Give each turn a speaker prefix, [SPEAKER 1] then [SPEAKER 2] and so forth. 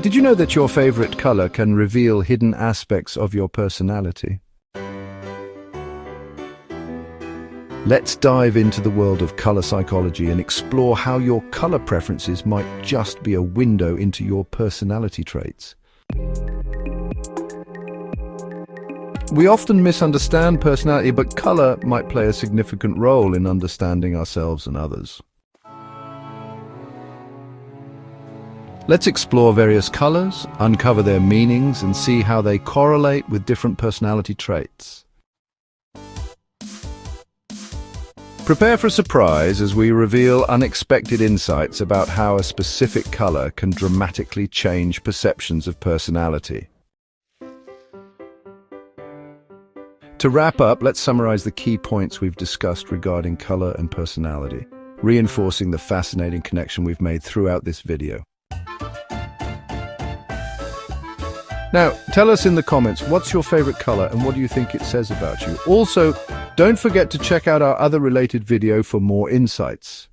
[SPEAKER 1] Did you know that your favorite color can reveal hidden aspects of your personality? Let's dive into the world of color psychology and explore how your color preferences might just be a window into your personality traits. We often misunderstand personality, but color might play a significant role in understanding ourselves and others. Let's explore various colors, uncover their meanings, and see how they correlate with different personality traits. Prepare for a surprise as we reveal unexpected insights about how a specific color can dramatically change perceptions of personality. To wrap up, let's summarize the key points we've discussed regarding color and personality, reinforcing the fascinating connection we've made throughout this video. Now, tell us in the comments, what's your favorite color and what do you think it says about you? Also, don't forget to check out our other related video for more insights.